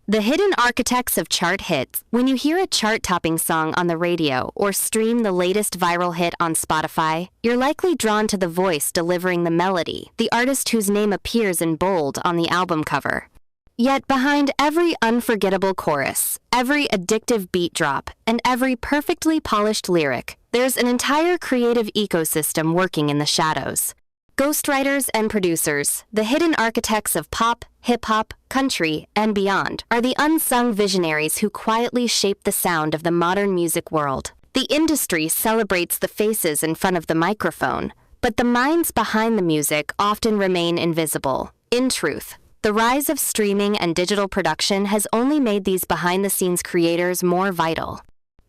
The hidden architects of chart hits. When you hear a chart-topping song on the radio or stream the latest viral hit on Spotify, you're likely drawn to the voice delivering the melody, the artist whose name appears in bold on the album cover. Yet behind every unforgettable chorus, every addictive beat drop, and every perfectly polished lyric, there's an entire creative ecosystem working in the shadows. Ghostwriters and producers, the hidden architects of pop, hip-hop, country, and beyond, are the unsung visionaries who quietly shape the sound of the modern music world. The industry celebrates the faces in front of the microphone, but the minds behind the music often remain invisible. In truth, the rise of streaming and digital production has only made these behind-the-scenes creators more vital.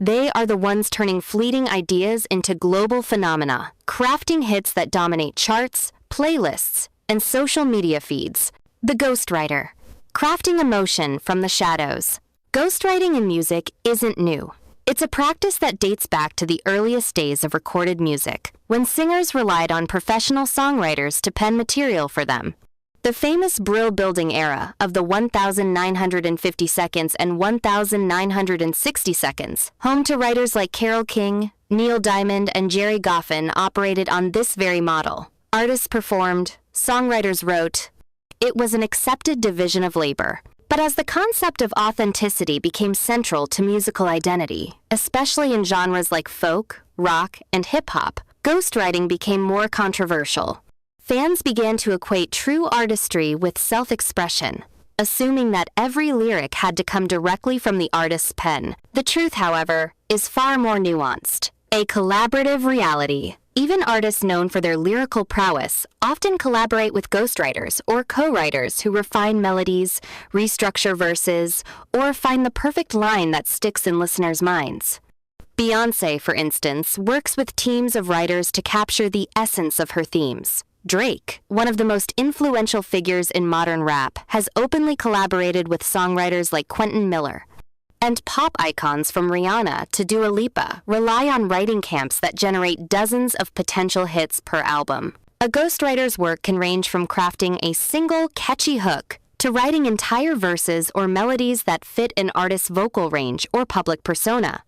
They are the ones turning fleeting ideas into global phenomena, crafting hits that dominate charts, playlists, and social media feeds. The ghostwriter, crafting emotion from the shadows. Ghostwriting in music isn't new. It's a practice that dates back to the earliest days of recorded music, when singers relied on professional songwriters to pen material for them. The famous brill-building era of the 1,950 seconds and 1,960 seconds, home to writers like Carole King, Neil Diamond, and Jerry Goffin, operated on this very model. Artists performed, songwriters wrote. It was an accepted division of labor. But as the concept of authenticity became central to musical identity, especially in genres like folk, rock, and hip-hop, ghostwriting became more controversial. Fans began to equate true artistry with self-expression, assuming that every lyric had to come directly from the artist's pen. The truth, however, is far more nuanced. A collaborative reality. Even artists known for their lyrical prowess often collaborate with ghostwriters or co-writers who refine melodies, restructure verses, or find the perfect line that sticks in listeners' minds. Beyoncé, for instance, works with teams of writers to capture the essence of her themes. Drake, one of the most influential figures in modern rap, has openly collaborated with songwriters like Quentin Miller. And pop icons from Rihanna to Dua Lipa rely on writing camps that generate dozens of potential hits per album. A ghostwriter's work can range from crafting a single catchy hook to writing entire verses or melodies that fit an artist's vocal range or public persona.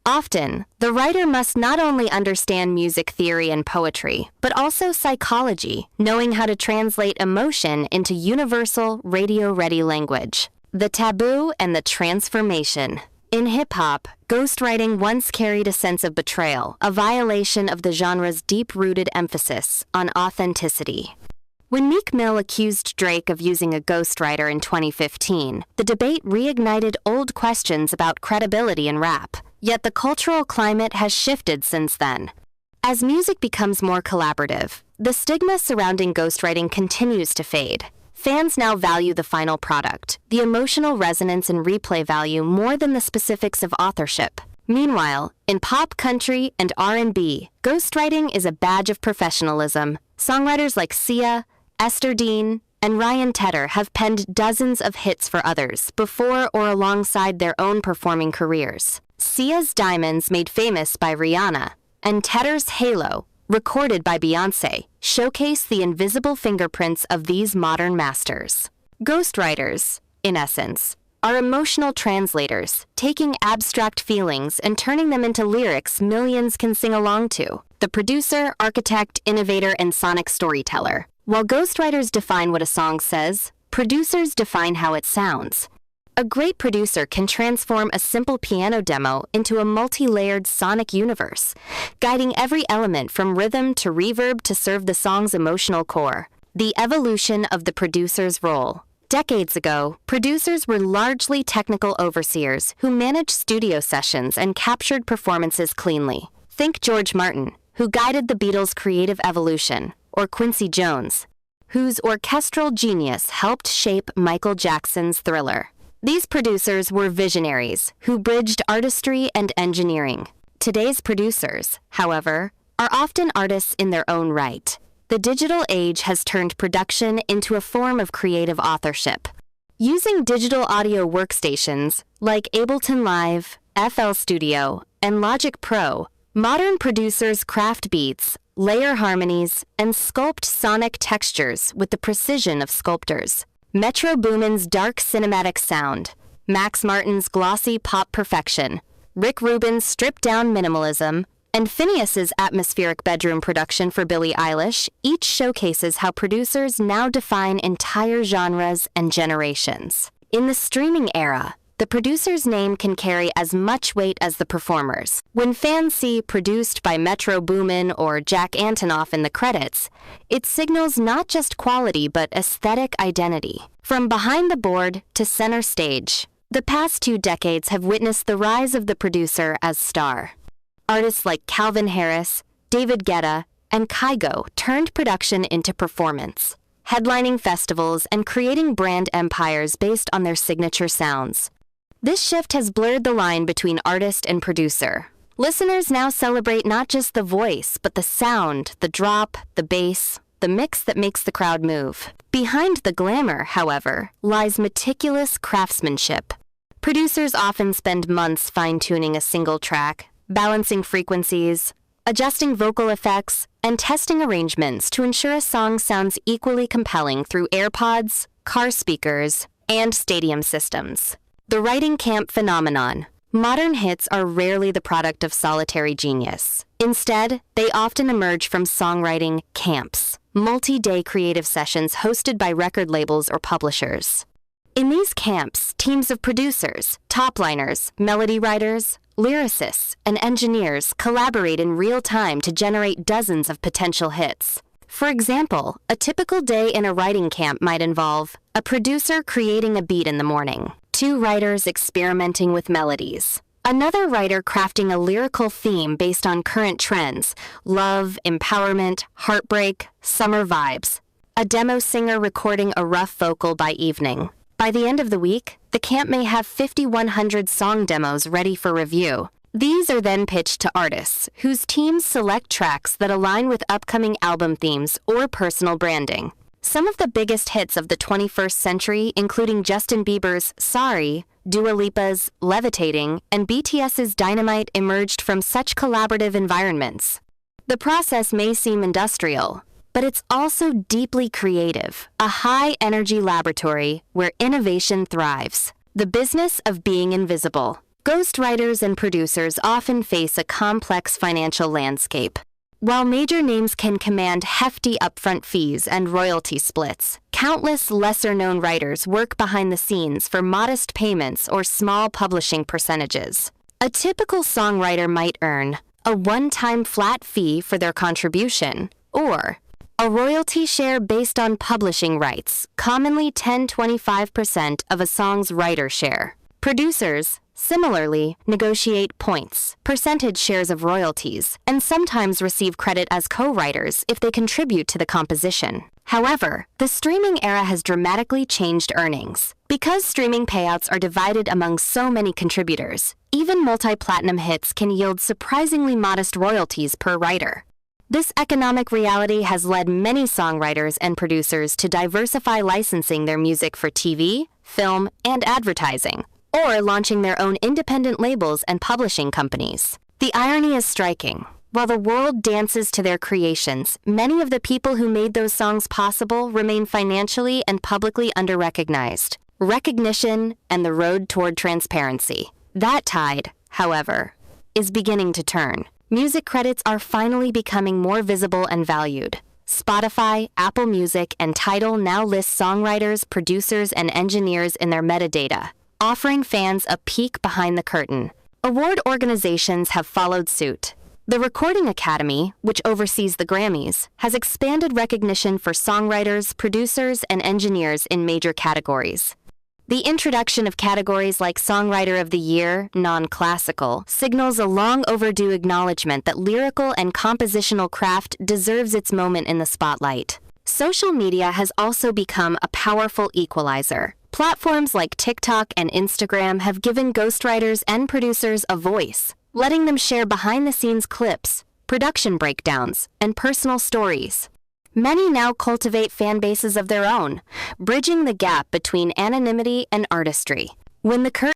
Often, the writer must not only understand music theory and poetry, but also psychology, knowing how to translate emotion into universal, radio-ready language. The taboo and the transformation. In hip-hop, ghostwriting once carried a sense of betrayal, a violation of the genre's deep-rooted emphasis on authenticity. When Meek Mill accused Drake of using a ghostwriter in 2015, the debate reignited old questions about credibility in rap. Yet the cultural climate has shifted since then. As music becomes more collaborative, the stigma surrounding ghostwriting continues to fade. Fans now value the final product, the emotional resonance and replay value more than the specifics of authorship. Meanwhile, in pop, country, and R&B, ghostwriting is a badge of professionalism. Songwriters like Sia, Esther Dean, and Ryan Tedder have penned dozens of hits for others before or alongside their own performing careers. Sia's Diamonds, made famous by Rihanna, and Tedder's Halo, recorded by Beyoncé, showcase the invisible fingerprints of these modern masters. Ghostwriters, in essence, are emotional translators, taking abstract feelings and turning them into lyrics millions can sing along to. The producer, architect, innovator, and sonic storyteller. While ghostwriters define what a song says, producers define how it sounds. A great producer can transform a simple piano demo into a multi-layered sonic universe, guiding every element from rhythm to reverb to serve the song's emotional core. The evolution of the producer's role. Decades ago, producers were largely technical overseers who managed studio sessions and captured performances cleanly. Think George Martin, who guided the Beatles' creative evolution, or Quincy Jones, whose orchestral genius helped shape Michael Jackson's Thriller. These producers were visionaries who bridged artistry and engineering. Today's producers, however, are often artists in their own right. The digital age has turned production into a form of creative authorship. Using digital audio workstations like Ableton Live, FL Studio, and Logic Pro, modern producers craft beats, layer harmonies, and sculpt sonic textures with the precision of sculptors. Metro Boomin's dark cinematic sound, Max Martin's glossy pop perfection, Rick Rubin's stripped-down minimalism, and Phineas's atmospheric bedroom production for Billie Eilish each showcases how producers now define entire genres and generations. In the streaming era, the producer's name can carry as much weight as the performer's. When fans see "produced by Metro Boomin" or Jack Antonoff in the credits, it signals not just quality but aesthetic identity. From behind the board to center stage, the past 2 decades have witnessed the rise of the producer as star. Artists like Calvin Harris, David Guetta, and Kygo turned production into performance, headlining festivals and creating brand empires based on their signature sounds. This shift has blurred the line between artist and producer. Listeners now celebrate not just the voice, but the sound, the drop, the bass, the mix that makes the crowd move. Behind the glamour, however, lies meticulous craftsmanship. Producers often spend months fine-tuning a single track, balancing frequencies, adjusting vocal effects, and testing arrangements to ensure a song sounds equally compelling through AirPods, car speakers, and stadium systems. The writing camp phenomenon. Modern hits are rarely the product of solitary genius. Instead, they often emerge from songwriting camps, multi-day creative sessions hosted by record labels or publishers. In these camps, teams of producers, top-liners, melody writers, lyricists, and engineers collaborate in real time to generate dozens of potential hits. For example, a typical day in a writing camp might involve a producer creating a beat in the morning, 2 writers experimenting with melodies, another writer crafting a lyrical theme based on current trends, love, empowerment, heartbreak, summer vibes, a demo singer recording a rough vocal by evening. By the end of the week, the camp may have 5,100 song demos ready for review. These are then pitched to artists, whose teams select tracks that align with upcoming album themes or personal branding. Some of the biggest hits of the 21st century, including Justin Bieber's Sorry, Dua Lipa's Levitating, and BTS's Dynamite, emerged from such collaborative environments. The process may seem industrial, but it's also deeply creative, a high-energy laboratory where innovation thrives. The business of being invisible. Ghostwriters and producers often face a complex financial landscape. While major names can command hefty upfront fees and royalty splits, countless lesser-known writers work behind the scenes for modest payments or small publishing percentages. A typical songwriter might earn a one-time flat fee for their contribution, or a royalty share based on publishing rights, commonly 10-25% of a song's writer share. Producers, similarly, negotiate points, percentage shares of royalties, and sometimes receive credit as co-writers if they contribute to the composition. However, the streaming era has dramatically changed earnings. Because streaming payouts are divided among so many contributors, even multi-platinum hits can yield surprisingly modest royalties per writer. This economic reality has led many songwriters and producers to diversify licensing their music for TV, film, and advertising, or launching their own independent labels and publishing companies. The irony is striking. While the world dances to their creations, many of the people who made those songs possible remain financially and publicly under-recognized. Recognition and the road toward transparency. That tide, however, is beginning to turn. Music credits are finally becoming more visible and valued. Spotify, Apple Music, and Tidal now list songwriters, producers, and engineers in their metadata, offering fans a peek behind the curtain. Award organizations have followed suit. The Recording Academy, which oversees the Grammys, has expanded recognition for songwriters, producers, and engineers in major categories. The introduction of categories like Songwriter of the Year, non-classical, signals a long overdue acknowledgement that lyrical and compositional craft deserves its moment in the spotlight. Social media has also become a powerful equalizer. Platforms like TikTok and Instagram have given ghostwriters and producers a voice, letting them share behind-the-scenes clips, production breakdowns, and personal stories. Many now cultivate fan bases of their own, bridging the gap between anonymity and artistry. When the curtain